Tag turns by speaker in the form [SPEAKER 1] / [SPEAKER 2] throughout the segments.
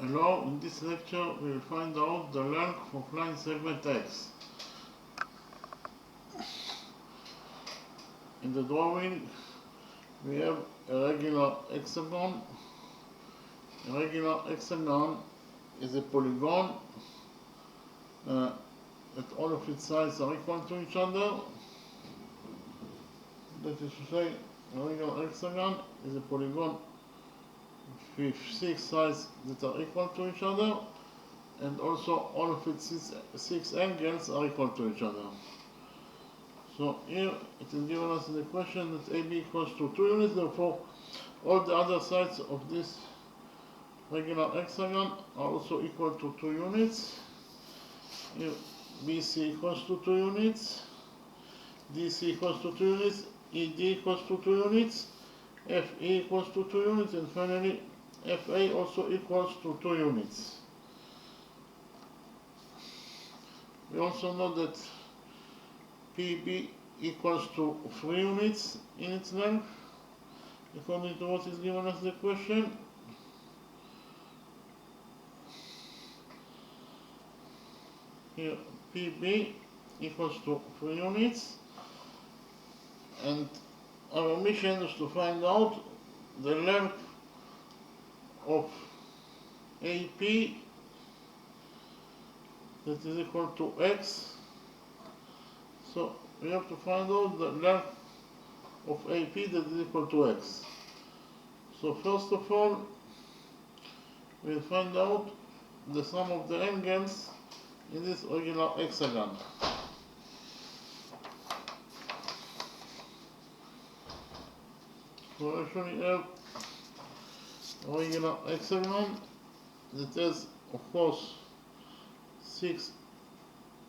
[SPEAKER 1] Hello, in this lecture we will find out the length of line segment X. In the drawing we have a regular hexagon. A regular hexagon is a polygon that all of its sides are equal to each other. That is to say, a regular hexagon is a polygon with 6 sides that are equal to each other, and also all of its 6 angles are equal to each other. So here it is given us in the question that AB equals to 2 units, therefore all the other sides of this regular hexagon are also equal to 2 units. Here BC equals to 2 units, DC equals to 2 units, ED equals to 2 units, FE equals to 2 units, and finally FA also equals to 2 units. We also know that PB equals to 3 units in its length, according to what is given as the question. Here PB equals to 3 units, and our mission is to find out the length of AP that is equal to X. So we have to find out the length of AP that is equal to X. So first of all, we'll find out the sum of the angles in this regular hexagon. So we actually have a regular hexagon that has, of course, 6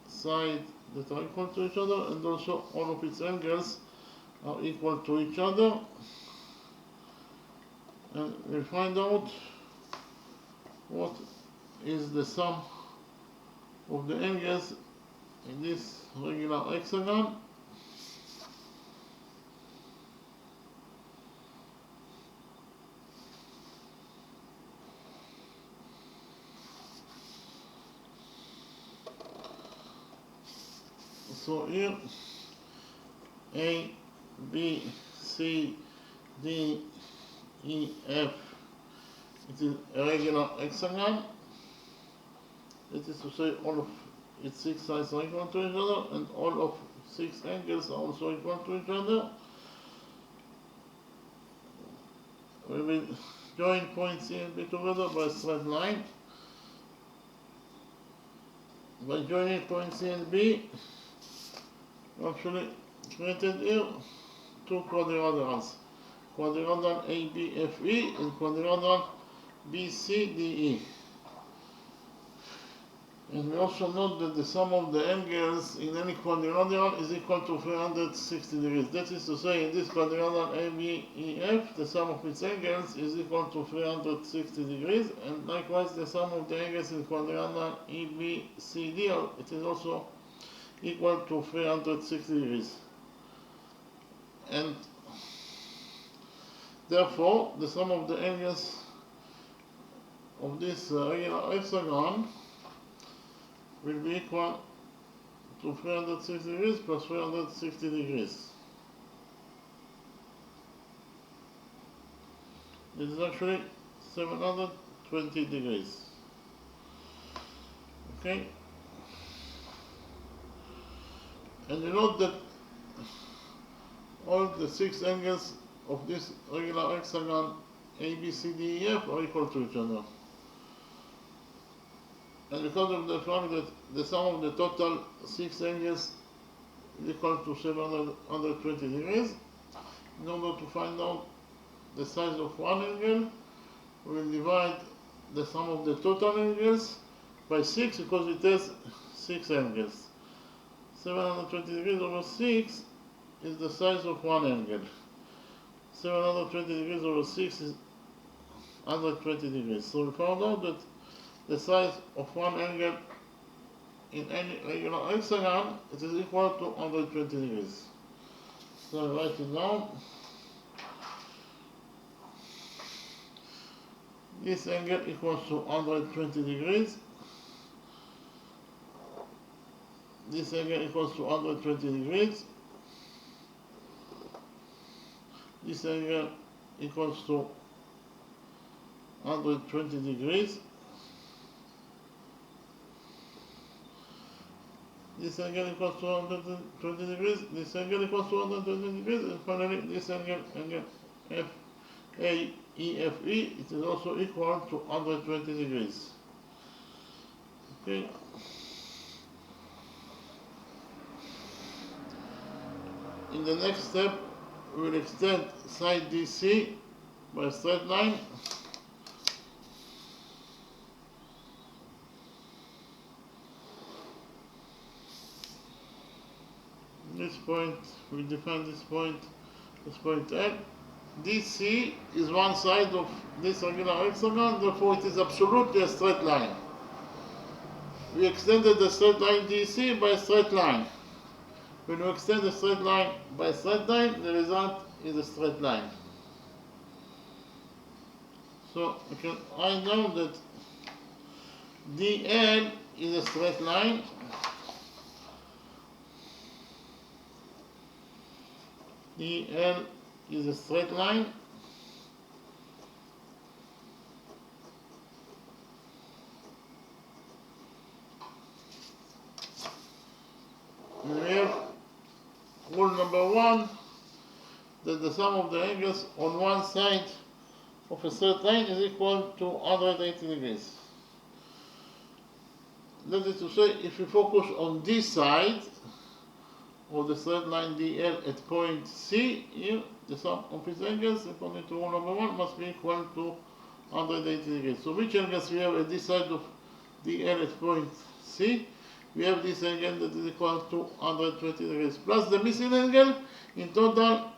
[SPEAKER 1] sides that are equal to each other, and also all of its angles are equal to each other. And we'll find out what is the sum of the angles in this regular hexagon. So here A, B, C, D, E, F, it is a regular hexagon. That is to say, all of its 6 sides are equal to each other, and all of 6 angles are also equal to each other. We will join points C and B together by a straight line. By joining points C and B, we actually created here 2 quadrilaterals. Quadrilateral ABFE and quadrilateral BCDE. And we also note that the sum of the angles in any quadrilateral is equal to 360 degrees. That is to say, in this quadrilateral ABEF, the sum of its angles is equal to 360 degrees, and likewise the sum of the angles in quadrilateral EBCD, it is also equal to 360 degrees. And therefore, the sum of the angles of this regular hexagon will be equal to 360 degrees plus 360 degrees. This is actually 720 degrees. Okay? And you note that all the 6 angles of this regular hexagon ABCDEF are equal to each other. And because of the fact that the sum of the total 6 angles is equal to 720 degrees, in order to find out the size of one angle, we will divide the sum of the total angles by 6 because it has 6 angles. 720 degrees over 6 is the size of one angle. 720 degrees over 6 is 120 degrees. So we found out that the size of one angle in any regular hexagon, it is equal to 120 degrees. So I write it down. This angle equals to 120 degrees. This angle equals to 120 degrees. This angle equals to 120 degrees. This angle equals to 120 degrees. This angle equals to 120 degrees. And finally, this angle FAEFE, it is also equal to 120 degrees. Okay. In the next step, we will extend side DC by a straight line. This point, we define this point L. DC is one side of this regular hexagon, therefore it is absolutely a straight line. We extended the straight line DC by a straight line. When you extend a straight line by a straight line, the result is a straight line. So you can write down that DL is a straight line. DL is a straight line. And we have rule number 1, that the sum of the angles on one side of a straight line is equal to 180 degrees. That is to say, if we focus on this side of the straight line DL at point C, here the sum of its angles, according to rule number 1, must be equal to 180 degrees. So which angles we have at this side of DL at point C? We have this angle that is equal to 120 degrees plus the missing angle. In total,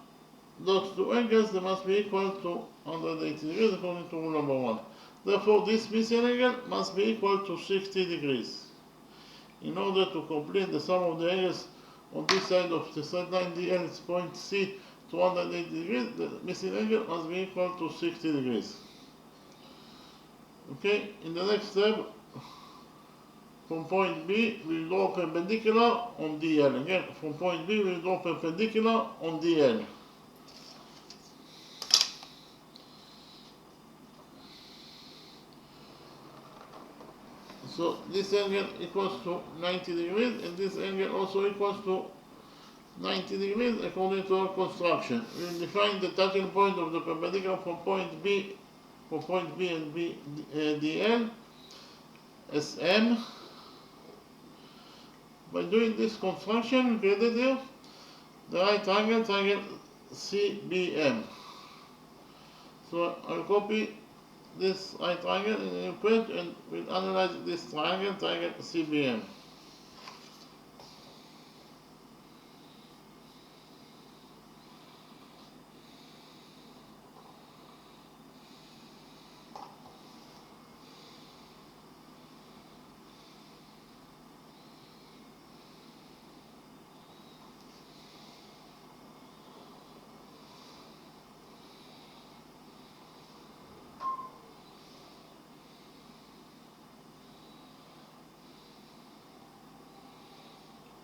[SPEAKER 1] those two angles, they must be equal to 180 degrees according to rule number 1. Therefore, this missing angle must be equal to 60 degrees. In order to complete the sum of the angles on this side of the straight line DL at point C to 180 degrees, the missing angle must be equal to 60 degrees. Okay, in the next step, from point B, we will draw perpendicular on DL. Again, from point B, we will draw perpendicular on DL. So this angle equals to 90 degrees, and this angle also equals to 90 degrees according to our construction. We will define the touching point of the perpendicular from point B and DL as M. By doing this construction, we created here the right triangle CBM. So I'll copy this right triangle in a new page and we'll analyze this triangle CBM.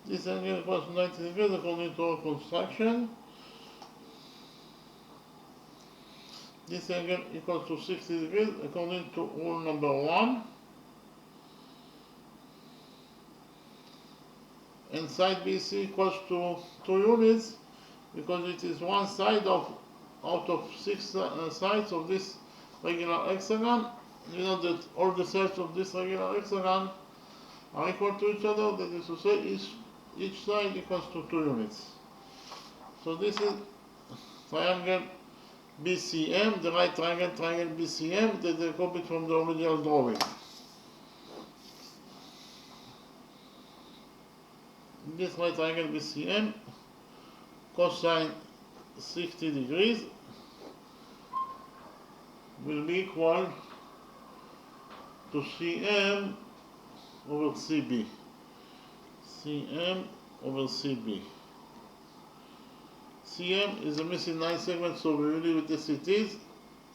[SPEAKER 1] This angle equals to 90 degrees according to our construction. This angle equals to 60 degrees according to rule number 1. And side BC equals to 2 units because it is one side out of 6 sides of this regular hexagon. You know that all the sides of this regular hexagon are equal to each other. That is to say, each side equals to 2 units. So this is triangle BCM, the right triangle BCM that I copied from the original drawing. This right triangle BCM, cosine 60 degrees will be equal to CM over CB. CM over CB. CM is a missing line segment, so we will leave it as it is.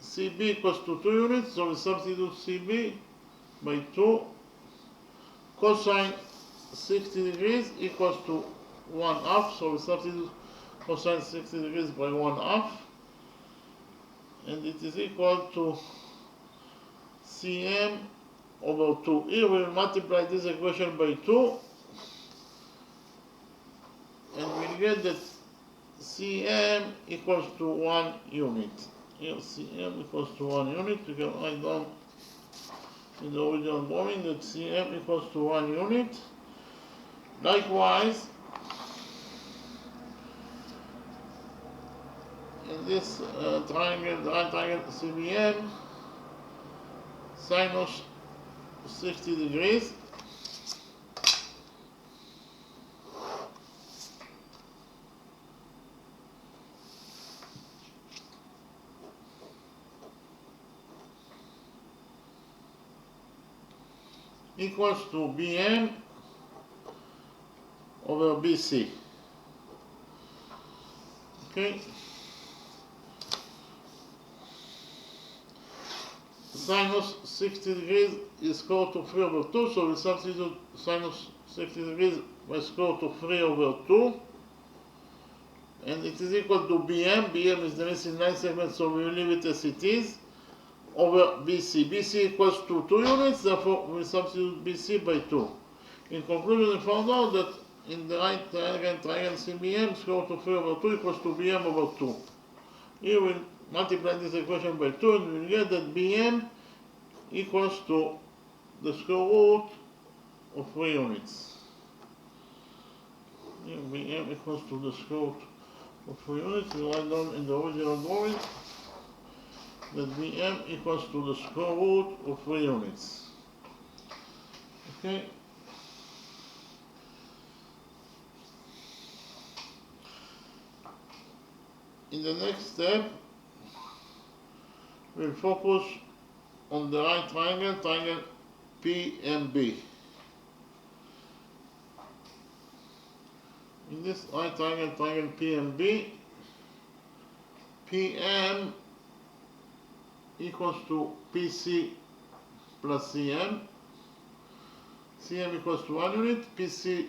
[SPEAKER 1] CB equals to 2 units, so we substitute CB by 2. Cosine 60 degrees equals to 1/2, so we substitute cosine 60 degrees by 1/2, and it is equal to Cm over 2. Here we will multiply this equation by 2, and we'll get that Cm equals to 1 unit. Here Cm equals to 1 unit. We can write down in the original drawing that Cm equals to 1 unit. Likewise, in this triangle, the right triangle CBM, sinus 60 degrees equals to BM over BC. Okay. Sinus 60 degrees is square root of 3 over 2, so we substitute sinus 60 degrees by square root of 3 over 2, and it is equal to BM. BM is the missing line segment, so we will leave it as it is, over BC. BC equals to 2 units, therefore we substitute BC by 2. In conclusion, we found out that in the right triangle CBM, square root of 3 over 2 equals to BM over 2. Here we'll multiply this equation by 2, and we'll get that BM equals to the square root of 3 units. Here BM equals to the square root of 3 units. We write down in the original drawing that BM equals to the square root of 3 units. Okay. In the next step, we'll focus on the right triangle, triangle PMB. In this right triangle, triangle PMB, PM equals to PC plus CM. CM equals to 1 unit, PC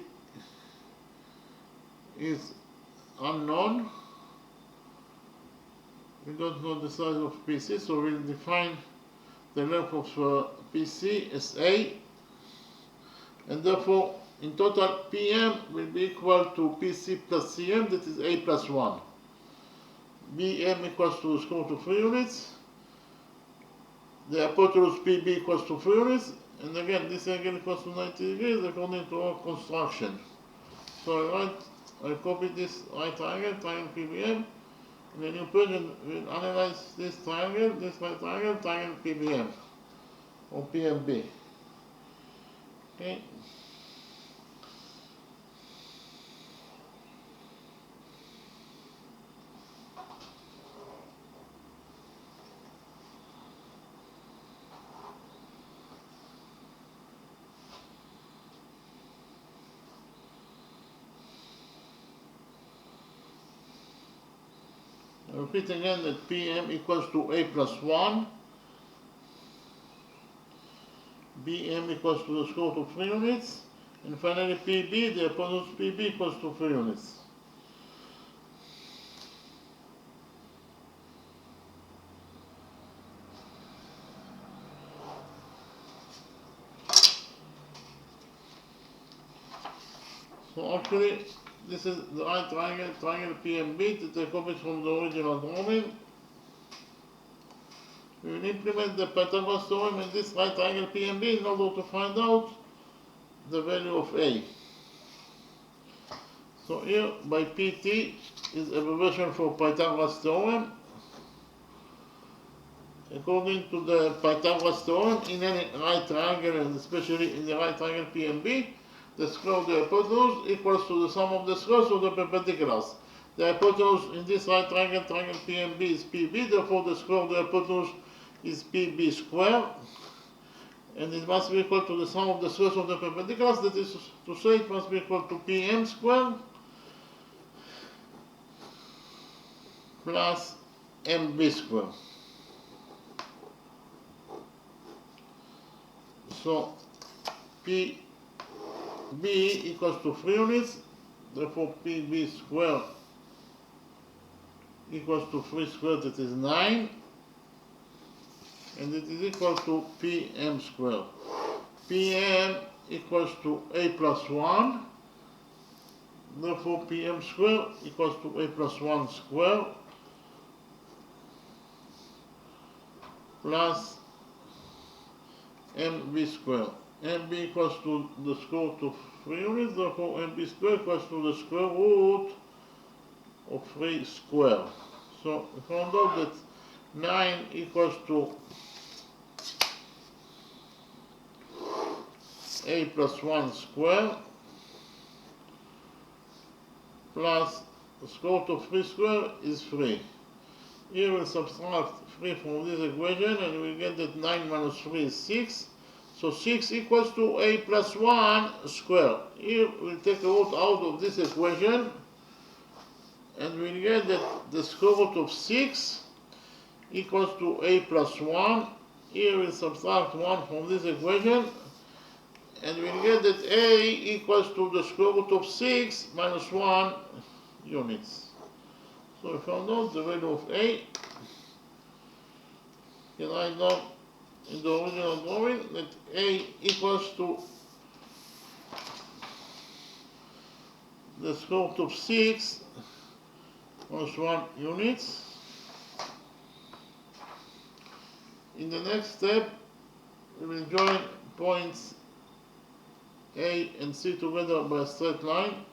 [SPEAKER 1] is unknown. We don't know the size of PC, so we'll define the length of PC as A, and therefore in total PM will be equal to PC plus CM, that is A plus 1. BM equals to the square root of 3 units. The hypotenuse PB equals to 3 units, and again this angle equals to 90 degrees according to our construction. So I copy this right triangle, triangle PBM. In the new page, we'll analyze this triangle, this right triangle, triangle PBM or PMB. Okay. I repeat again that PM equals to A plus 1, BM equals to the square root of 3 units, and finally PB, the hypotenuse PB equals to 3 units. So actually, this is the right triangle, triangle PMB, that I copied from the original drawing. We will implement the Pythagoras theorem in this right triangle PMB in order to find out the value of A. So here, by PT is abbreviation for Pythagoras theorem. According to the Pythagoras theorem, in any right triangle, and especially in the right triangle PMB, the square of the hypotenuse equals to the sum of the squares of the perpendiculars. The hypotenuse in this right triangle, triangle PMB, is PB, therefore the square of the hypotenuse is PB squared, and it must be equal to the sum of the squares of the perpendiculars, that is to say it must be equal to PM squared plus MB squared. So PB equals to 3 units, therefore PB squared equals to 3 squared, that is 9, and it is equal to PM squared. PM equals to A plus 1, therefore PM squared equals to A plus 1 squared plus MB squared. MB equals to the square root of 3 units, therefore MB squared equals to the square root of 3 squared. So we found out that 9 equals to A plus 1 squared plus the square root of 3 squared is 3. Here we'll subtract 3 from this equation and we get that 9 minus 3 is 6. So 6 equals to A plus 1 squared. Here we'll take a root out of this equation and we'll get that the square root of 6 equals to A plus 1. Here we'll subtract 1 from this equation and we'll get that A equals to the square root of 6 minus 1 units. So we found out the value of A. You can write down in the original drawing that A equals to the square root of 6 minus 1 units. In the next step, we will join points A and C together by a straight line.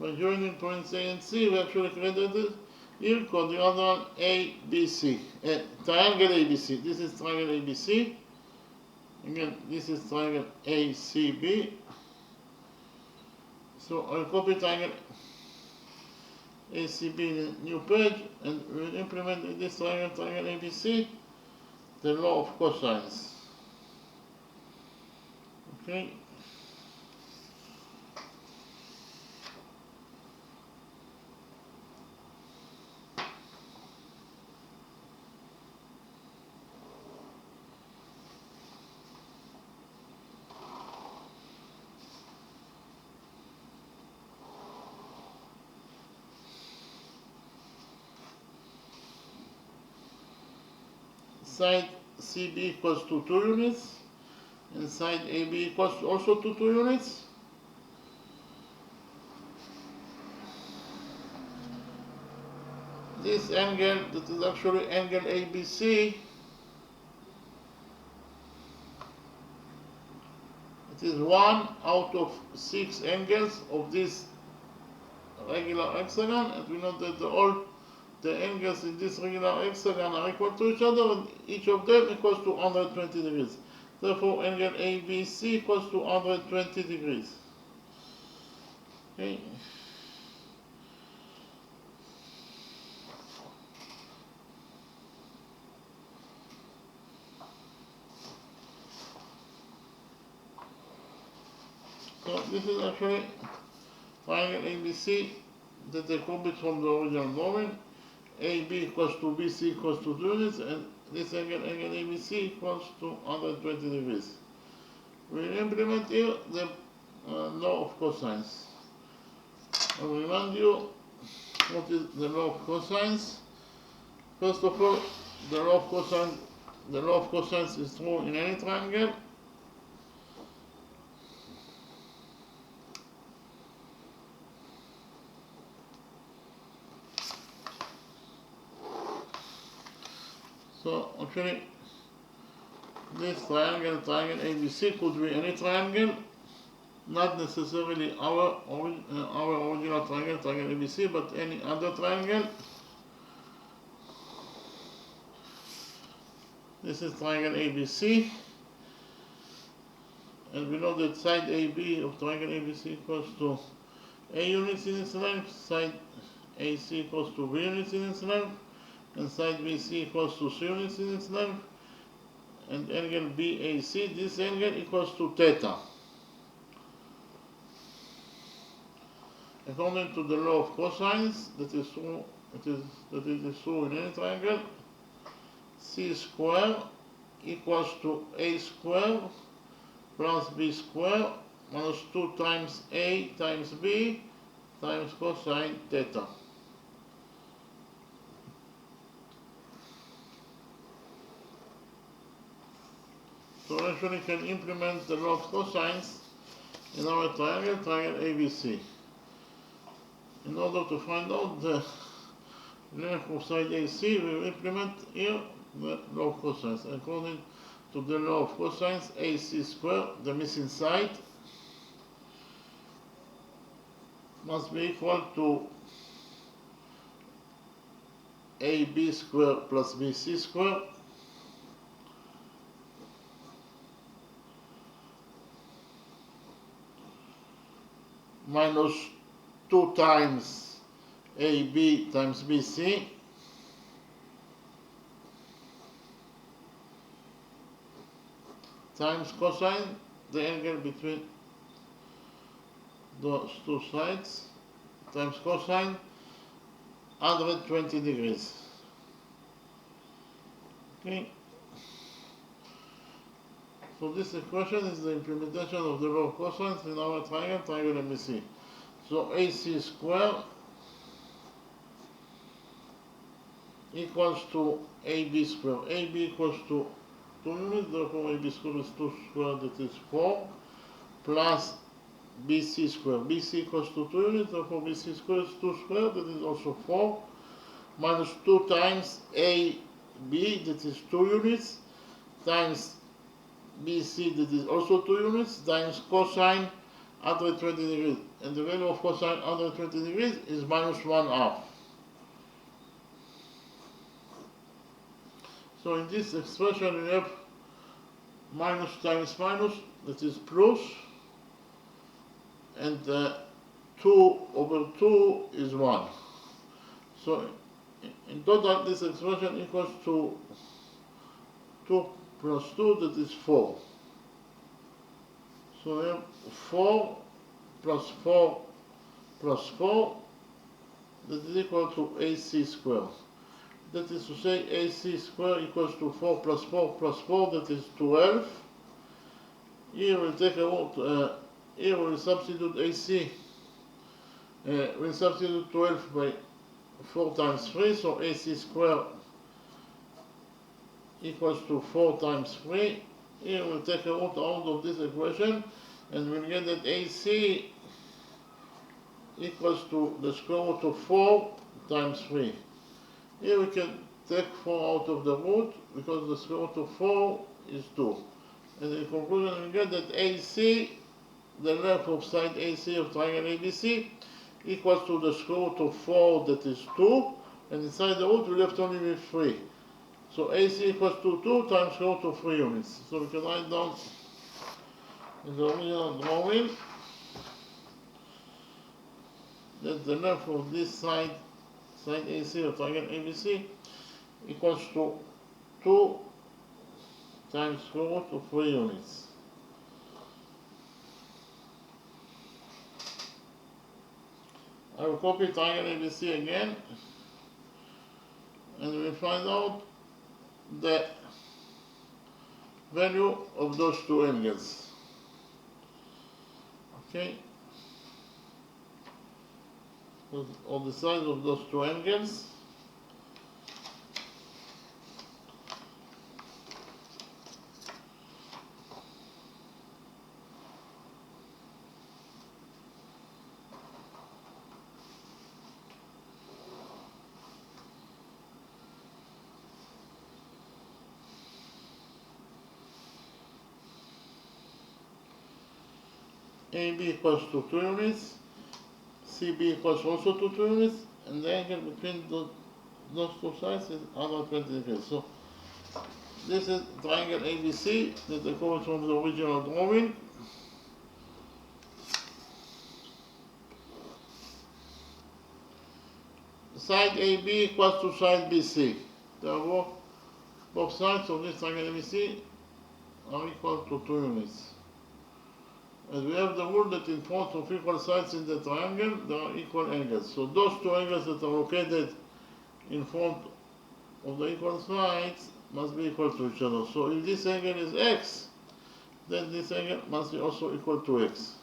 [SPEAKER 1] By joining points A and C, we actually created it here quadrilateral ABC, triangle ABC. This is triangle ABC. Again, this is triangle ACB. So I'll copy triangle ACB in a new page and we'll implement in this triangle ABC the law of cosines. Okay. Side CB equals to 2 units and side AB equals also to 2 units. This angle, that is actually angle ABC, it is 1 out of 6 angles of this regular hexagon, and we know that all the angles in this regular hexagon are equal to each other and each of them equals to 120 degrees. Therefore, angle ABC equals to 120 degrees. Okay. So this is actually triangle ABC that I copied from the original drawing. AB equals to BC equals to 2 units, and this angle ABC equals to 120 degrees. We implement here the law of cosines. I will remind you what is the law of cosines. First of all, the law of cosines is true in any triangle. So actually, this triangle ABC could be any triangle, not necessarily our original triangle ABC, but any other triangle. This is triangle ABC, and we know that side AB of triangle ABC equals to A units in its length, side AC equals to B units in its length, and side BC equals to 3 units in its length, and angle BAC, this angle equals to theta. According to the law of cosines, that is true, that it is true in any triangle, c square equals to a square plus b square minus 2 times a times b times cosine theta. So we actually can implement the law of cosines in our triangle ABC. In order to find out the length of side AC, we will implement here the law of cosines. According to the law of cosines, AC squared, the missing side, must be equal to AB squared plus BC squared minus 2 times AB times BC times cosine, the angle between those two sides, times cosine 120 degrees. Okay. So this equation is the implementation of the law of cosines in our triangle ABC. So AC squared equals to AB squared. AB equals to 2 units, therefore AB squared is 2 squared, that is 4, plus BC squared. BC equals to 2 units, therefore BC squared is 2 squared, that is also 4, minus 2 times AB, that is 2 units, times BC, that is also 2 units, times cosine 120 degrees. And the value of cosine 120 degrees is minus 1/2. So in this expression we have minus times minus, that is plus, and 2 over 2 is 1. So in total this expression equals to 2 plus 2, that is 4. So we have 4 plus 4 plus 4, that is equal to AC squared. That is to say, AC squared equals to 4 plus 4 plus 4, that is 12. Here we'll take out, here we'll substitute AC, we'll substitute 12 by 4 times 3, so AC squared equals to 4 times 3. Here we'll take a root out of this equation and we'll get that AC equals to the square root of 4 times 3. Here we can take 4 out of the root because the square root of 4 is 2. And in conclusion we get that AC, the length of side AC of triangle ABC, equals to the square root of 4, that is 2, and inside the root we left only with 3. So AC equals to 2 times square root of 3 units. So we can write down in the original drawing that the length of this side AC of triangle ABC equals to 2 times square root of 3 units. I will copy triangle ABC again and we will find out the value of those two angles. Okay, or the size of those two angles. AB equals to 2 units, CB equals also to 2 units, and the angle between those two sides is 120 degrees. So this is triangle ABC that I covered from the original drawing. Side AB equals to side BC. Therefore, both sides of this triangle ABC are equal to 2 units. And we have the rule that in front of equal sides in the triangle, there are equal angles. So those two angles that are located in front of the equal sides must be equal to each other. So if this angle is x, then this angle must be also equal to x.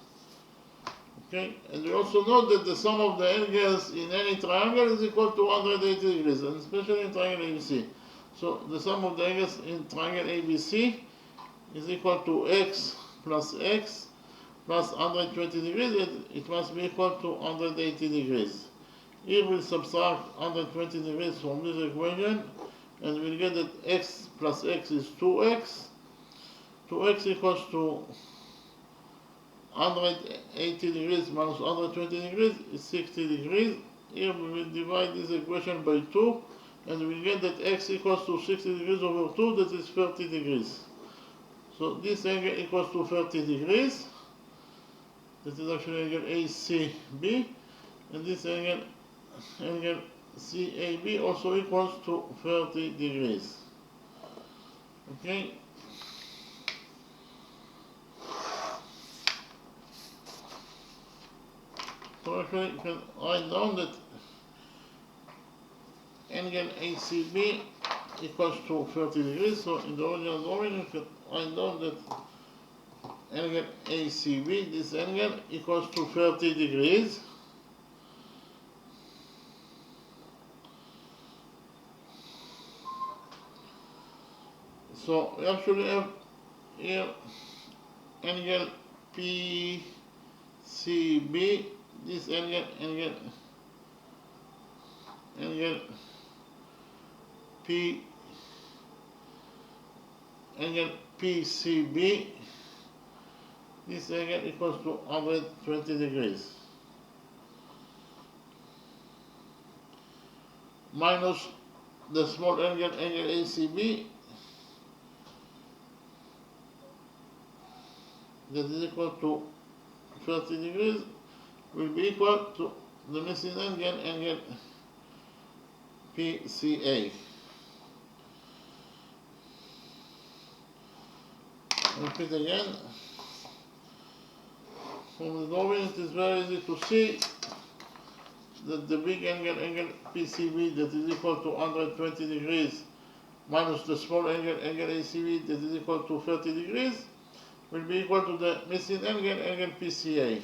[SPEAKER 1] Okay, and we also know that the sum of the angles in any triangle is equal to 180 degrees, and especially in triangle ABC. So the sum of the angles in triangle ABC is equal to x plus 120 degrees, and it must be equal to 180 degrees. Here we subtract 120 degrees from this equation, and we'll get that x plus x is 2x. 2x equals to 180 degrees minus 120 degrees is 60 degrees. Here we will divide this equation by 2, and we'll get that x equals to 60 degrees over 2, that is 30 degrees. So this angle equals to 30 degrees. This is actually angle ACB, and this angle CAB also equals to 30 degrees. Okay. So actually you can write down that angle ACB equals to 30 degrees. So in the original drawing you can write down that angle ACB, this angle, equals to 30 degrees. So we actually have here angle PCB, this angle PCB, this angle equals to 120 degrees. Minus the small angle ACB, that is equal to 30 degrees, will be equal to the missing angle PCA. Repeat again. From the drawing it is very easy to see that the big angle PCB, that is equal to 120 degrees, minus the small angle ACB, that is equal to 30 degrees, will be equal to the missing angle PCA.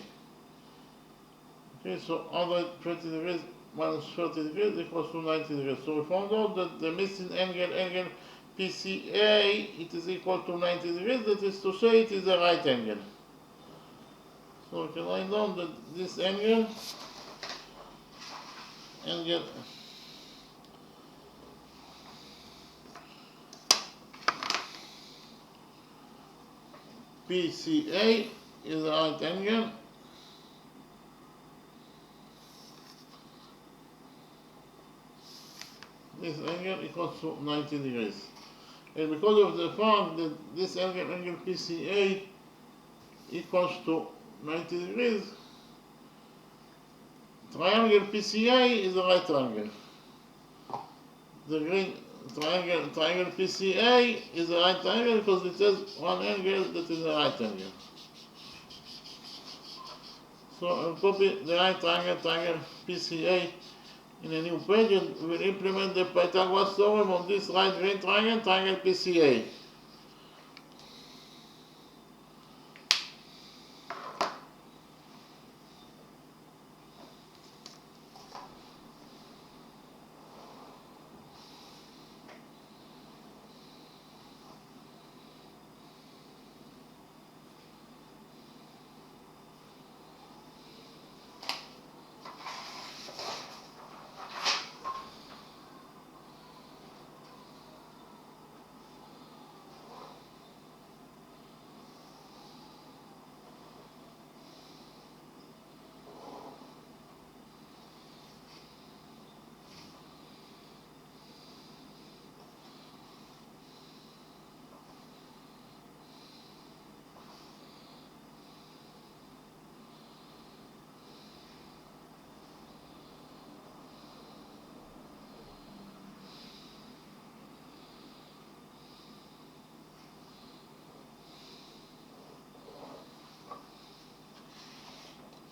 [SPEAKER 1] Okay, so 120 degrees minus 30 degrees equals to 90 degrees. So we found out that the missing angle PCA, it is equal to 90 degrees, that is to say it is a right angle. So we can write down that this angle PCA is a right angle. This angle equals to 90 degrees. And because of the fact that this angle PCA equals to 90 degrees, triangle PCA is a right triangle. The green triangle PCA is a right triangle because it has one angle that is a right angle. So I'll copy the right triangle PCA in a new page, and we'll implement the Pythagoras theorem on this right green triangle PCA.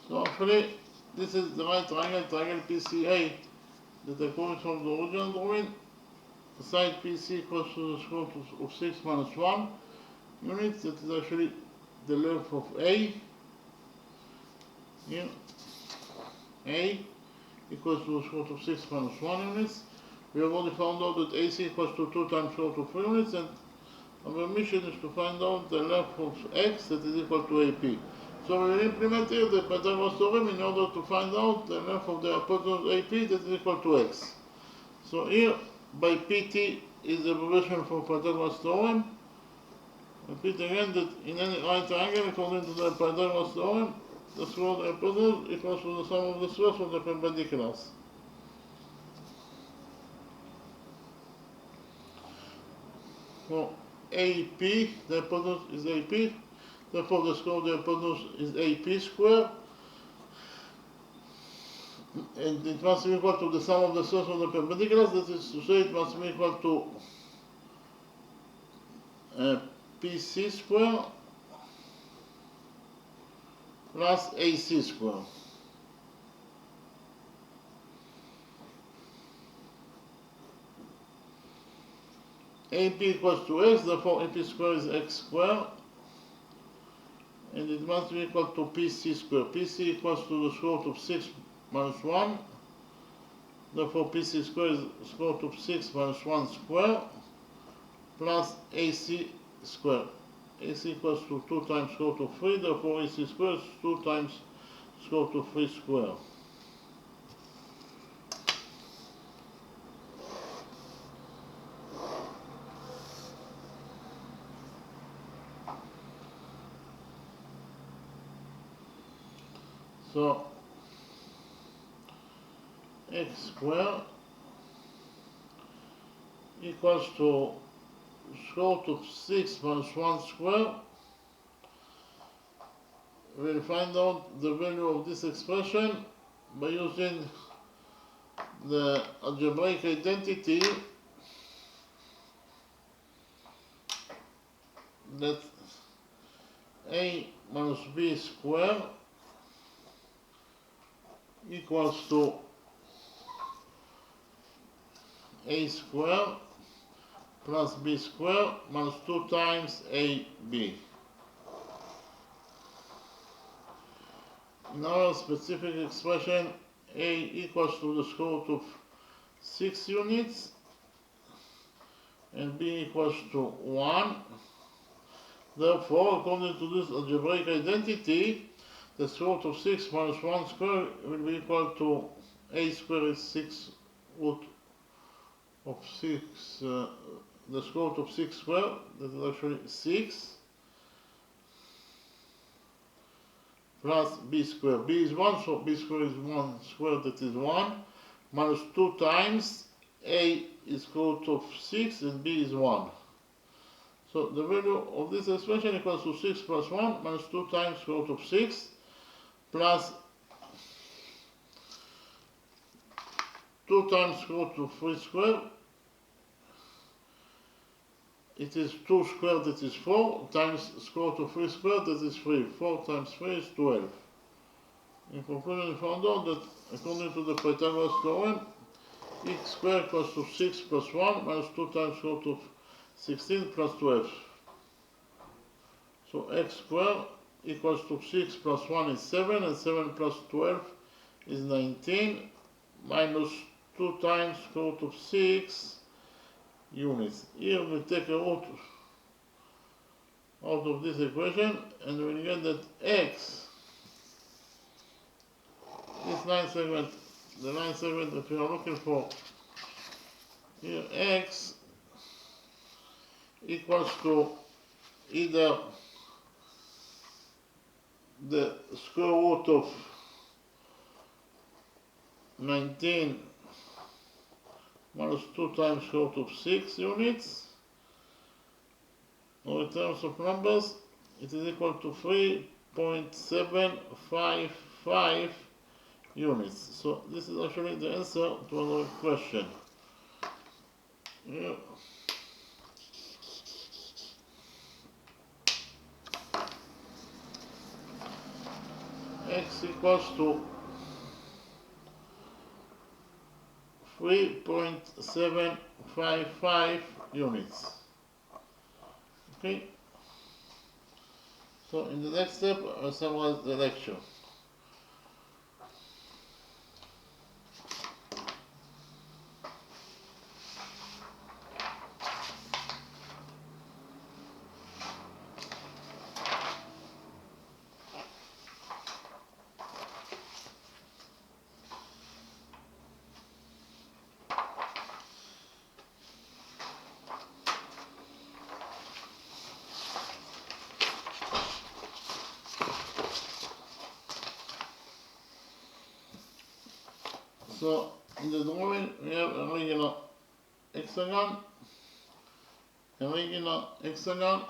[SPEAKER 1] So actually, this is the right triangle, triangle PCA, that I call it from the original drawing. The side PC equals to the square root of 6 minus 1 units. That is actually the length of A. Here, A equals to the square root of 6 minus 1 units. We have already found out that AC equals to 2 times square root of 3 units, and our mission is to find out the length of X that is equal to AP. So we will implement here the Pythagoras theorem in order to find out the length of the hypotenuse AP that is equal to X. So here, by PT is the abbreviation for Pythagoras theorem. Repeat again that in any right triangle, according to the Pythagoras theorem, the square of the hypotenuse equals to the sum of the squares of the perpendiculars. So AP, the hypotenuse is AP, therefore the square of the hypotenuse is AP square, and it must be equal to the sum of the squares of the perpendiculars. That is to say, it must be equal to PC square plus AC square. AP equals to X, therefore AP square is X square, and it must be equal to PC square. PC equals to the square root of 6 minus 1, therefore PC square is square root of 6 minus 1 square plus AC square. AC equals to 2 times square root of 3, therefore AC square is 2 times square root of 3 square. So X square equals to square root of 6 minus 1 square. We'll find out the value of this expression by using the algebraic identity that A minus B square equals to A square plus B square minus 2 times AB. In our specific expression, A equals to the square root of 6 units and B equals to 1. Therefore, according to this algebraic identity, the square root of 6 minus 1 square will be equal to A square is 6 root of 6, the square root of 6 square, that is actually 6, plus B square. B is 1, so B square is 1 square, that is 1, minus 2 times A is square root of 6 and B is 1. So the value of this expression equals to 6 plus 1 minus 2 times square root of 6 plus 2 times square root of 3 square. It is 2 square, that is 4, times square root of 3 square, that is 3. 4 times 3 is 12. In conclusion, we found out that according to the Pythagoras theorem, x squared equals to 6 plus 1 minus 2 times square root of 16 plus 12. So x squared equals to 6 plus 1 is 7, and 7 plus 12 is 19, minus 2 times square root of 6 units. Here we take a root out of this equation, and we get that x, this line segment, the line segment that we are looking for, here x equals to either the square root of 19 minus 2 times square root of 6 units, or in terms of numbers, it is equal to 3.755 units. So this is actually the answer to our question. Yeah. x equals to 3.755 units. Okay, so in the next step I'll summarize the lecture. So in the drawing we have a regular hexagon. A regular hexagon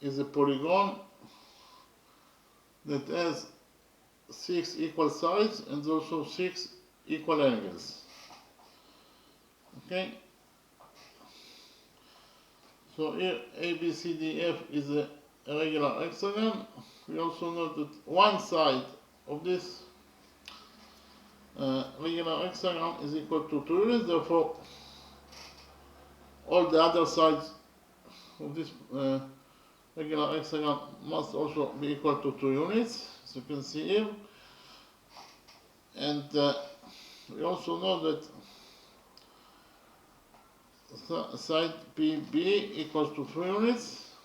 [SPEAKER 1] is a polygon that has 6 equal sides and also 6 equal angles. Okay, so here ABCDF is a regular hexagon. We also know that one side of this regular hexagon is equal to 2 units, therefore all the other sides of this regular hexagon must also be equal to 2 units, as you can see here. And we also know that side PB equals to 3 units,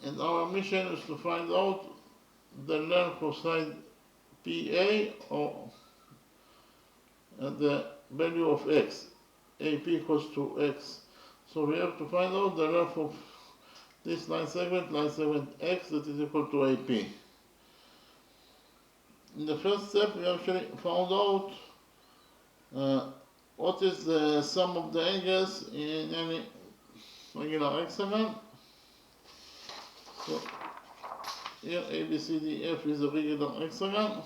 [SPEAKER 1] and our mission is to find out the length of side PA, or the value of x. AP equals to x. So we have to find out the length of this line segment x, that is equal to AP. In the first step we actually found out what is the sum of the angles in any regular hexagon. So here ABCDF is a regular hexagon,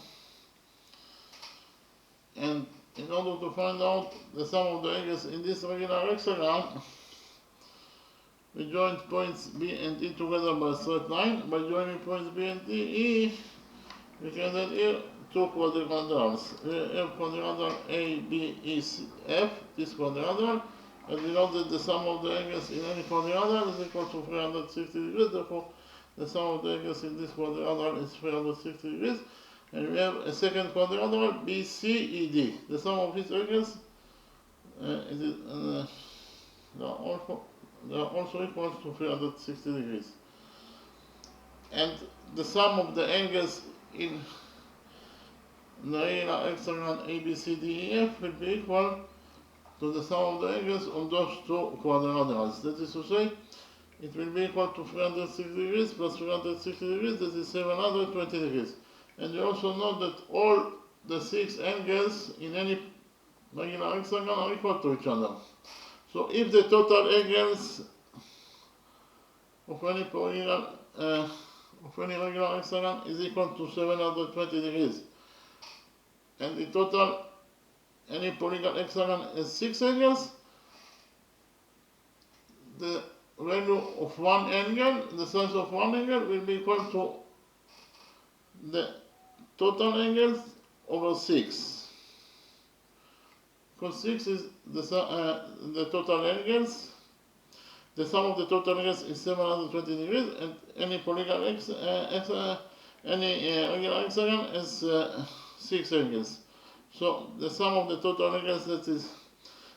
[SPEAKER 1] and in order to find out the sum of the angles in this regular hexagon, we joined points B and E together by a straight line. By joining points B and E, we can then here two quadrilaterals. We have quadrilateral A, B, E, C, F, this quadrilateral, and we know that the sum of the angles in any quadrilateral is equal to 360 degrees, therefore the sum of the angles in this quadrilateral is 360 degrees. And we have a second quadrilateral BCED. The sum of these angles they are also equal to 360 degrees. And the sum of the angles in the regular hexagon ABCDEF will be equal to the sum of the angles on those two quadrilaterals. That is to say, it will be equal to 360 degrees plus 360 degrees, that is 720 degrees. And you also know that all the 6 angles in any regular hexagon are equal to each other. So if the total angles of any regular hexagon is equal to 720 degrees, and the total any polygon hexagon has 6 angles, the value of one angle, the size of one angle, will be equal to the total angles over 6. Because 6 is the total angles. The sum of the total angles is 720 degrees, and any polygon any regular hexagon has 6 angles. So the sum of the total angles, that is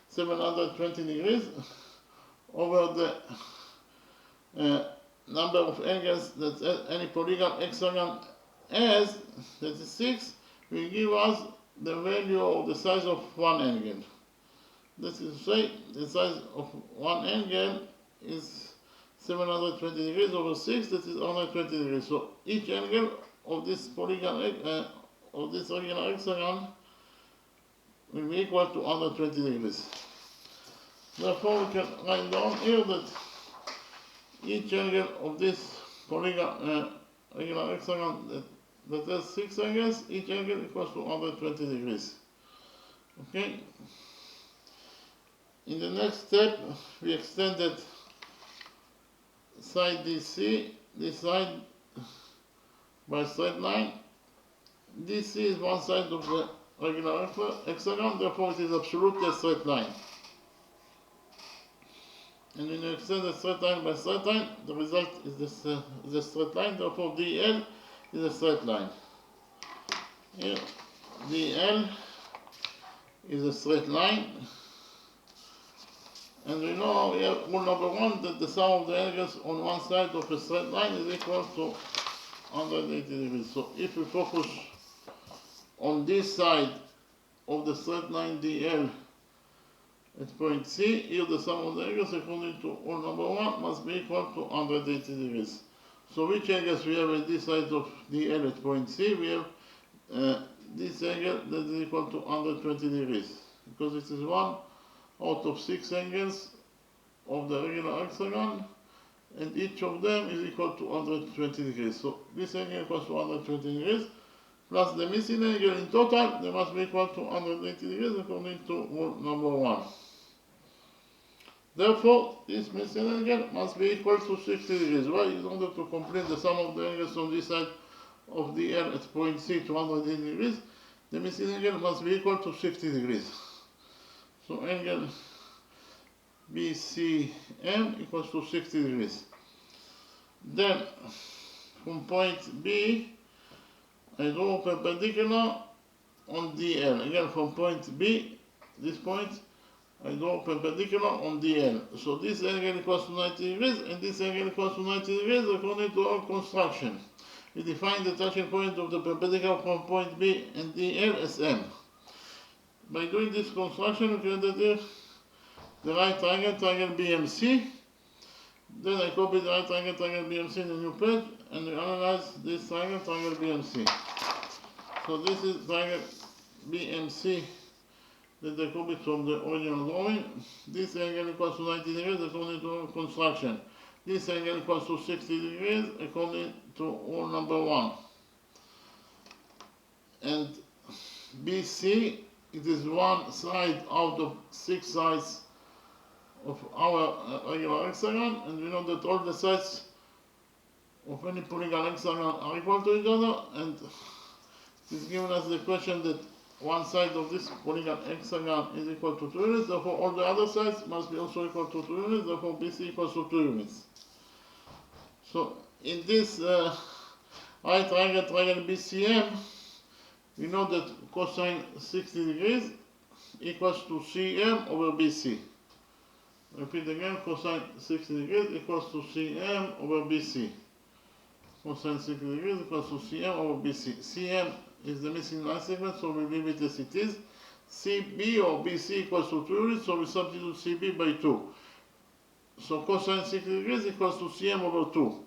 [SPEAKER 1] 720 degrees, over the number of angles that any polygon hexagon has, that is 6, will give us the value of the size of one angle. That is to say, the size of one angle is 720 degrees over 6, that is 120 degrees. So each angle of this polygon, of this regular hexagon, will be equal to 120 degrees. Therefore, we can write down here that each angle of this polygon, regular hexagon that has 6 angles, each angle equals to 120 degrees. Okay. In the next step, we extended side DC, this side by a straight line. DC is one side of the regular hexagon, therefore it is absolutely a straight line. And when you extend a straight line by straight line, the result is the straight line, therefore DL is a straight line. Here, DL is a straight line. And we know here, rule number 1, that the sum of the angles on one side of a straight line is equal to 180 degrees. So if we focus on this side of the straight line DL at point C, here the sum of the angles according to rule number 1 must be equal to 180 degrees. So which angles we have at this side of DL at point C? We have this angle that is equal to 120 degrees, because it is one out of 6 angles of the regular hexagon, and each of them is equal to 120 degrees. So this angle equals to 120 degrees, plus the missing angle in total, they must be equal to 180 degrees according to rule number 1. Therefore, this missing angle must be equal to 60 degrees. Why? In order to complete the sum of the angles on this side of the L at point C to 180 degrees, the missing angle must be equal to 60 degrees. So angle BCM equals to 60 degrees. Then, from point B, I draw perpendicular on DL. Again, from point B, this point, I draw perpendicular on DL. So this angle equals to 90 degrees, and this angle equals to 90 degrees according to our construction. We define the touching point of the perpendicular from point B and DL as M. By doing this construction, we can deduce the right triangle BMC. Then I copy the right triangle BMC in a new page, and we analyze this triangle BMC. So this is triangle BMC that I copied from the original drawing. This angle equals to 90 degrees according to our construction. This angle equals to 60 degrees according to rule number 1. And BC, it is one side out of 6 sides of our regular hexagon, and we know that all the sides of any polygonal hexagon are equal to each other, and it is given us the question that one side of this polygonal hexagon is equal to 2 units, therefore all the other sides must be also equal to 2 units, therefore BC equals to 2 units. So in this right triangle BCM, we know that cosine 60 degrees equals to CM over BC. Repeat again, cosine 60 degrees equals to CM over BC. Cosine 60 degrees equals to CM over BC. CM is the missing line segment, so we leave it as it is. CB or BC equals to 2 units, so we substitute CB by 2. So cosine 60 degrees equals to CM over 2.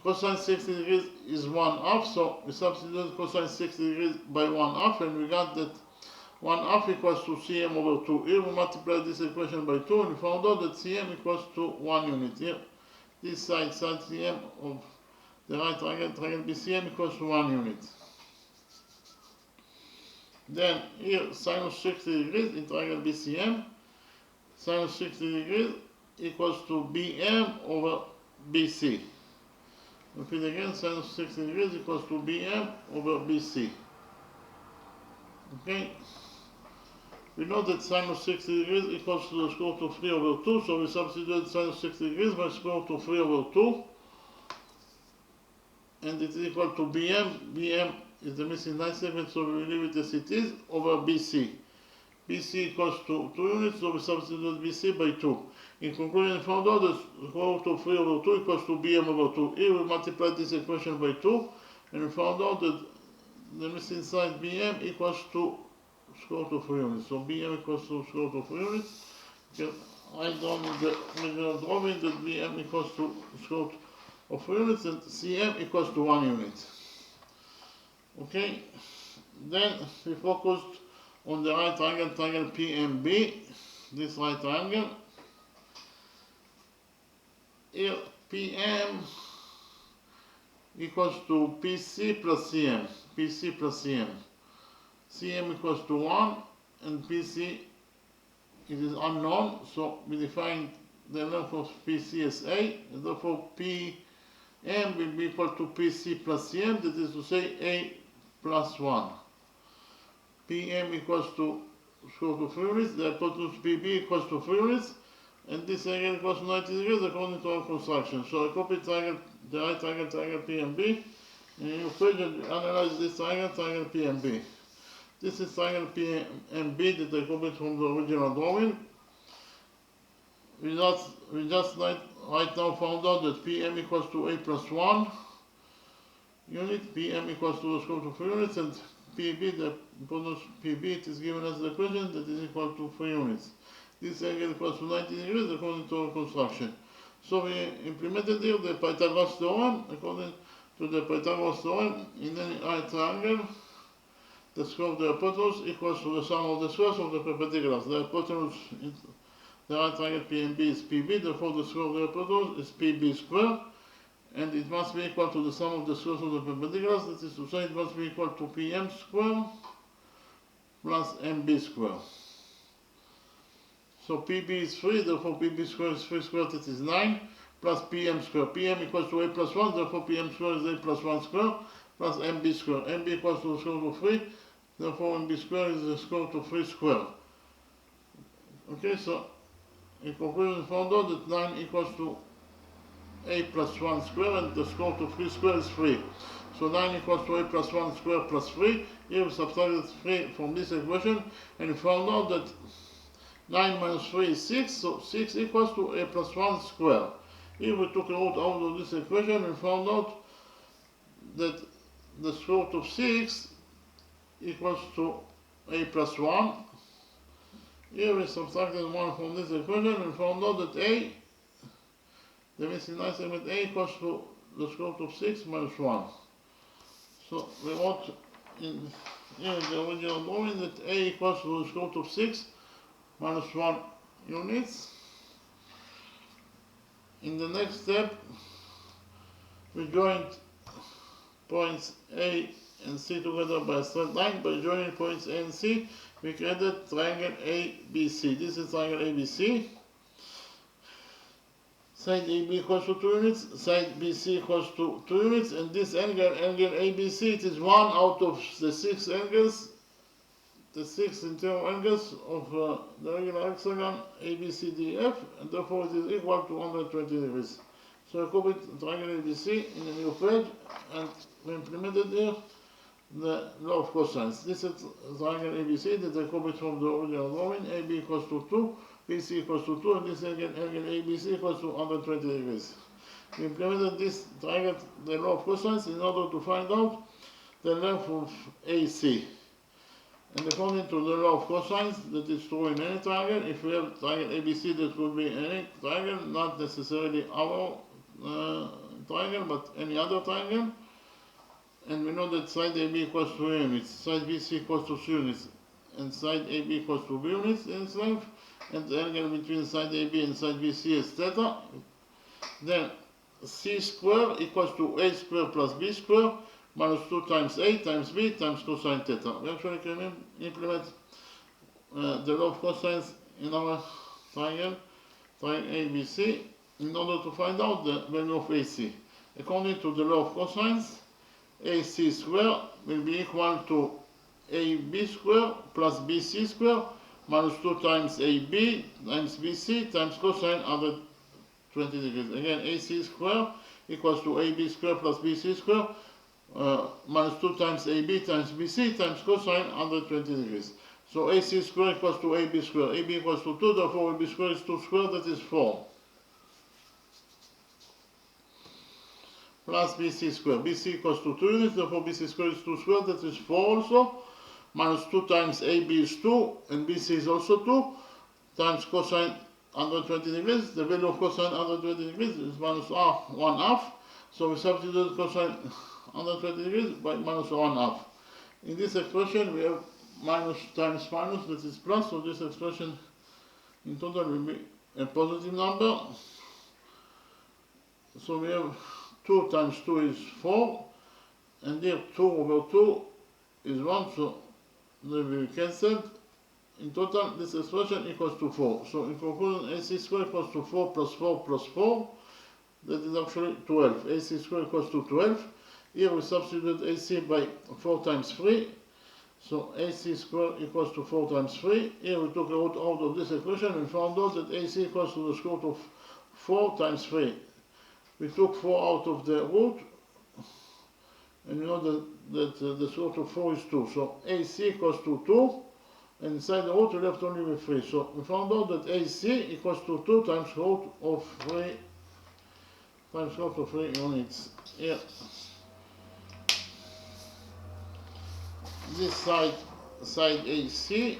[SPEAKER 1] Cosine 60 degrees is 1/2, so we substitute cosine 60 degrees by 1/2, and we got that 1/2 equals to CM over 2. Here we multiply this equation by 2, and we found out that CM equals to 1 unit. Here, this side CM of the right triangle BCM equals to 1 unit. Then here, sinus 60 degrees in triangle BCM, sinus 60 degrees equals to BM over BC. Repeat again, sinus 60 degrees equals to BM over BC. Okay? We know that sinus 60 degrees equals to the square root of 3 over 2, so we substitute sinus 60 degrees by square root of 3 over 2, and it is equal to BM. BM is the missing line segment, so we leave it as it is, over BC. BC equals to 2 units, so we substitute BC by 2. In conclusion, we found out that square root of 3 over 2 equals to BM over 2. Here we multiply this equation by 2, and we found out that the missing side BM equals to square root of 3 units. So BM equals to square root of 3 units. You can write down in the original drawing that BM equals to square root of 3 units, and CM equals to 1 unit. Okay, then we focused on the right triangle PMB, this right triangle. Here PM equals to PC plus CM, PC plus CM. CM equals to 1, and PC, it is unknown, so we define the length of PC as A, and therefore P M will be equal to PC plus CM, that is to say A plus 1. PM equals to square root of 3 units, the hypotenuse PB equals to 3 units, and this angle equals to 90 degrees according to our construction. So I copy triangle, the right triangle PMB, and you page and analyze this triangle PMB. This is triangle PMB that I copied from the original drawing. We just right now found out that PM equals to A plus 1 unit, PM equals to the square root of 3 units, and PB, the hypotenuse PB, it is given as the equation that is equal to 3 units. This angle equals to 90 degrees according to our construction. So we implemented here the Pythagoras theorem. According to the Pythagoras theorem, in any right triangle, the square of the hypotenuse equals to the sum of the squares of the perpendiculars. The hypotenuse in the right triangle PMB is PB, therefore the square of the hypotenuse is PB squared, and it must be equal to the sum of the squares of the perpendiculars, that is to say it must be equal to PM squared plus MB squared. So PB is 3, therefore PB squared is 3 squared, that is 9, plus PM squared. PM equals to A plus 1, therefore PM squared is A plus 1 squared, plus MB squared. MB equals to the square root of 3, therefore MB squared is the square root of 3 squared. Okay, so in conclusion, we found out that 9 equals to A plus 1 square, and the square root of 3 square is 3. So 9 equals to A plus 1 square plus 3. Here we subtracted 3 from this equation, and we found out that 9 minus 3 is 6, so 6 equals to A plus 1 square. Here we took a root out of this equation and found out that the square root of 6 equals to A plus 1. Here we subtracted 1 from this equation and found out that A, the missing line segment A, equals to the square root of 6 minus 1. So we wrote in the original drawing that A equals to the square root of 6 minus 1 units. In the next step, we joined points A and C together by a straight line. By joining points A and C, we created triangle ABC. This is triangle ABC. Side AB equals to 2 units, side BC equals to 2 units, and this angle ABC, it is one out of the 6 angles, the 6 interior angles of the regular hexagon ABCDF, and therefore it is equal to 120 degrees. So I copied triangle ABC in a new page, and we implemented here the law of cosines. This is triangle ABC that I copied from the original drawing. AB equals to 2, BC equals to 2, and this angle ABC equals to 120 degrees. We implemented this triangle, the law of cosines, in order to find out the length of AC. And according to the law of cosines, that is true in any triangle. If we have triangle ABC, that could be any triangle, not necessarily our triangle, but any other triangle. And we know that side AB equals to 3 units, side BC equals to 3 units, and side AB equals to B units in its length, and the angle between side AB and side BC is theta. Then C square equals to A square plus B square minus 2 times A times B times cosine theta. We actually can implement the law of cosines in our triangle ABC, in order to find out the value of AC. According to the law of cosines, AC square will be equal to AB square plus BC square minus 2 times AB times BC times cosine 120 degrees. Again, AC square equals to AB square plus BC square minus 2 times AB times BC times cosine 120 degrees. So AC square equals to AB square. AB equals to 2, therefore AB square is 2 squared, that is 4. Plus BC square. BC equals to 2 units, therefore BC square is 2 squared, that is 4 also. Minus 2 times AB is 2, and BC is also 2, times cosine 120 degrees. The value of cosine 120 degrees is minus 1 half. So we substitute cosine 120 degrees by minus 1 half. In this expression, we have minus times minus, that is plus, so this expression in total will be a positive number. So we have 2 times 2 is 4, and here 2 over 2 is 1, so they will be cancelled. In total, this expression equals to 4. So in conclusion, AC square equals to 4 plus 4 plus 4. that is actually 12. AC squared equals to 12. Here we substitute AC by 4 times 3. So AC squared equals to 4 times 3. Here we took a root out of this equation and found out that AC equals to the square root of 4 times 3. We took 4 out of the root, and you know that the square root of 4 is 2. So AC equals to 2, and inside the root we left only with 3. So we found out that AC equals to 2 times root of 3 times root of 3 units. Here, this side AC,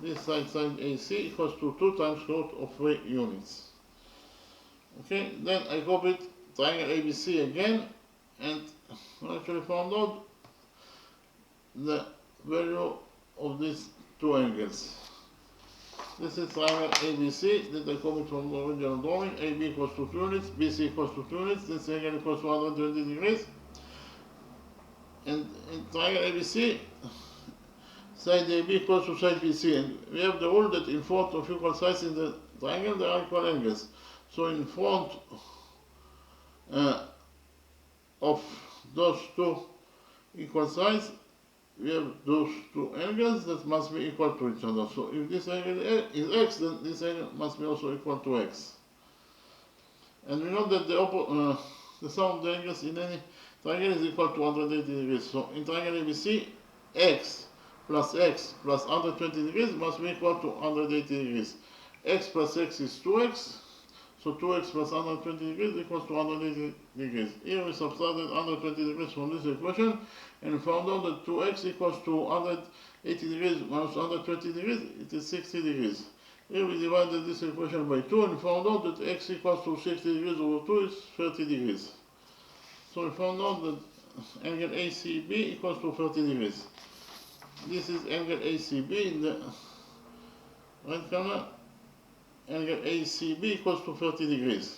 [SPEAKER 1] this side AC equals to 2 times root of 3 units. Okay, then I copied triangle ABC again, and I actually found out the value of these two angles. This is triangle ABC that I copied from the original drawing. AB equals to 2 units, BC equals to 2 units, this angle equals to 120 degrees. And in triangle ABC, side AB equals to side BC, and we have the rule that in front of equal sides in the triangle there are equal angles. So in front of those two equal sides, we have those two angles that must be equal to each other. So if this angle is x, then this angle must be also equal to x. And we know that the sum of the angles in any triangle is equal to 180 degrees. So in triangle ABC, x plus 120 degrees must be equal to 180 degrees. X plus x is 2x. So 2x plus 120 degrees equals to 180 degrees. Here we subtracted 120 degrees from this equation and found out that 2x equals to 180 degrees minus 120 degrees, it is 60 degrees. Here we divided this equation by 2 and found out that x equals to 60 degrees over 2 is 30 degrees. So we found out that angle ACB equals to 30 degrees. This is angle ACB in the right corner. Angle ACB equals to 30 degrees.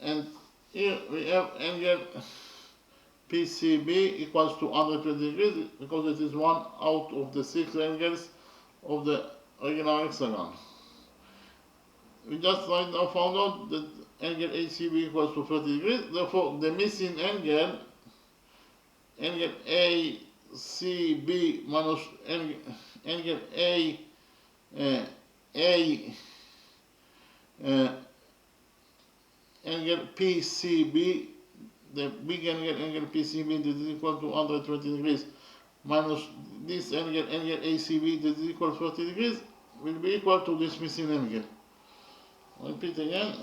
[SPEAKER 1] And here we have angle PCB equals to 120 degrees because it is one out of the 6 angles of the regular hexagon. We just right now found out that angle ACB equals to 30 degrees. Therefore, the missing angle ACB minus angle angle PCB, the big angle PCB that is equal to 120 degrees minus this angle ACB that is equal to 30 degrees will be equal to this missing angle. I'll repeat again.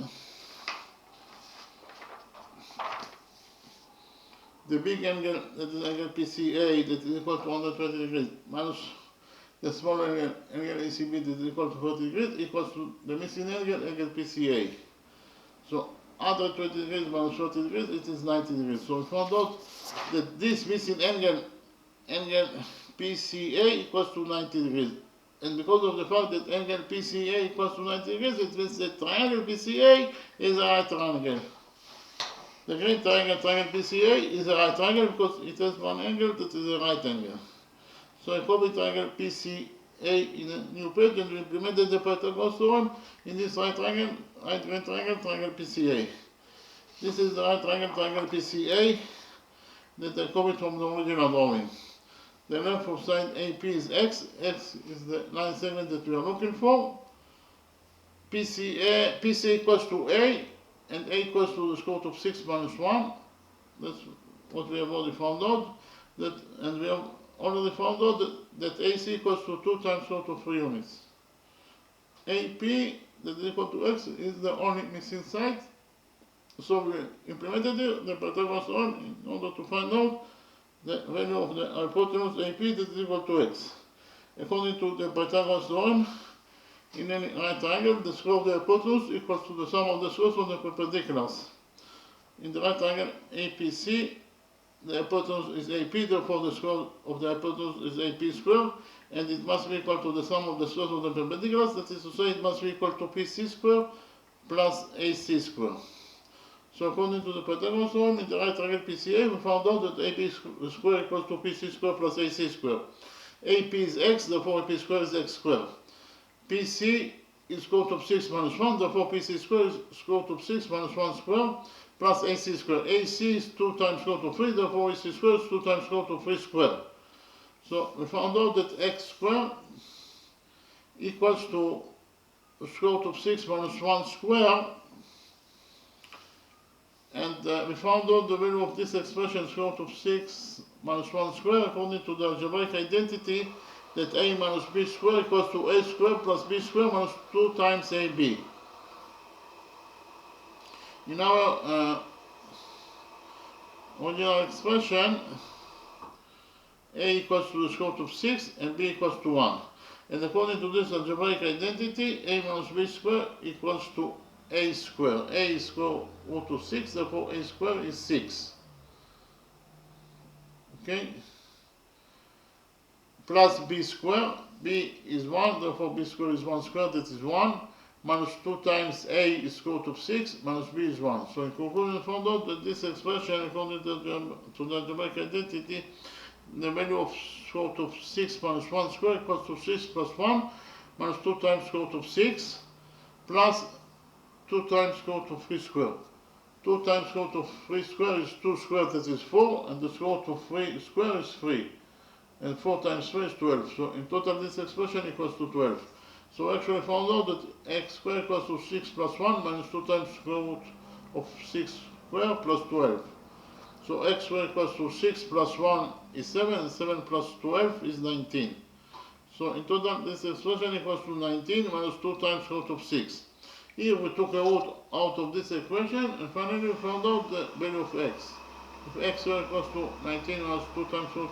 [SPEAKER 1] The big angle, that is angle PCA, that is equal to 120 degrees minus the small angle ACB that is equal to 30 degrees equals to the missing angle PCA. So 120 degrees minus 30 degrees, it is 90 degrees. So we found out that this missing angle PCA equals to 90 degrees. And because of the fact that angle PCA equals to 90 degrees, it means that triangle PCA is a right triangle. The green triangle PCA is a right triangle because it has one angle that is a right angle. So I copy triangle PCA in a new page and we implemented the Pythagoras theorem in this right green triangle PCA. This is the right triangle PCA that I copied from the original drawing. The length of side AP is x. X is the line segment that we are looking for. PC equals to A, and A equals to the square root of 6 minus 1. That's what we have already found out. And we have already found out that AC equals to 2 times root of 3 units. AP, that is equal to x, is the only missing side. So we implemented the Pythagoras theorem in order to find out the value of the hypotenuse AP that is equal to x. According to the Pythagoras theorem, in any right triangle, the square of the hypotenuse equals to the sum of the squares of the perpendiculars. In the right triangle APC, the hypotenuse is AP, therefore the square of the hypotenuse is AP squared, and it must be equal to the sum of the squares of the perpendiculars, that is to say, it must be equal to PC squared plus AC squared. So according to the Pythagoras theorem, in the right triangle PCA, we found out that AP squared equals to PC squared plus AC squared. AP is x, therefore AP squared is x squared. PC is square root of 6 minus 1, therefore PC square is square root of 6 minus 1 square plus AC square. AC is 2 times square root of 3, therefore AC square is 2 times square root of 3 square. So we found out that x square equals to square root of 6 minus 1 square, and we found out the value of this expression, square root of 6 minus 1 square, according to the algebraic identity that a minus b square equals to a square plus b square minus 2 times ab. In our original expression, a equals to the square root of 6 and b equals to 1. And according to this algebraic identity, a minus b square equals to a square. A is square root of 6, therefore a square is 6. Okay? Plus b square, b is 1, therefore b square is 1 square, that is 1, minus 2 times a is square root of 6, minus b is 1. So in conclusion, we found out that this expression, according to the algebraic identity, the value of square root of 6 minus 1 square equals to 6 plus 1, minus 2 times square root of 6, plus 2 times square root of 3 square. 2 times square root of 3 square is 2 square, that is 4, and the square root of 3 square is 3. And 4 times 3 is 12. So in total this expression equals to 12. So actually we found out that x square equals to 6 plus 1 minus 2 times square root of 6 square plus 12. So x square equals to 6 plus 1 is 7, and 7 plus 12 is 19. So in total this expression equals to 19 minus 2 times square root of 6. Here we took a root out of this equation, and finally we found out the value of x. If x square equals to 19 minus 2 times root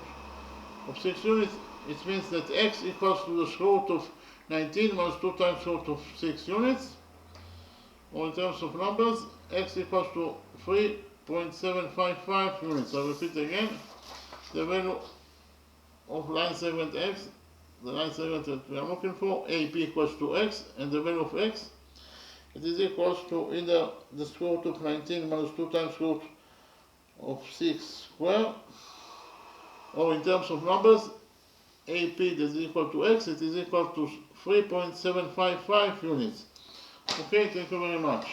[SPEAKER 1] of 6 units, it means that x equals to the square root of 19 minus 2 times root of 6 units. Or in terms of numbers, x equals to 3.755 units. I repeat again, the value of line segment x, the line segment that we are looking for, AP equals to x, and the value of x, it is equals to either the square root of 19 minus 2 times root of 6 square, or in terms of numbers, AP that is equal to x, it is equal to 3.755 units. Okay, thank you very much.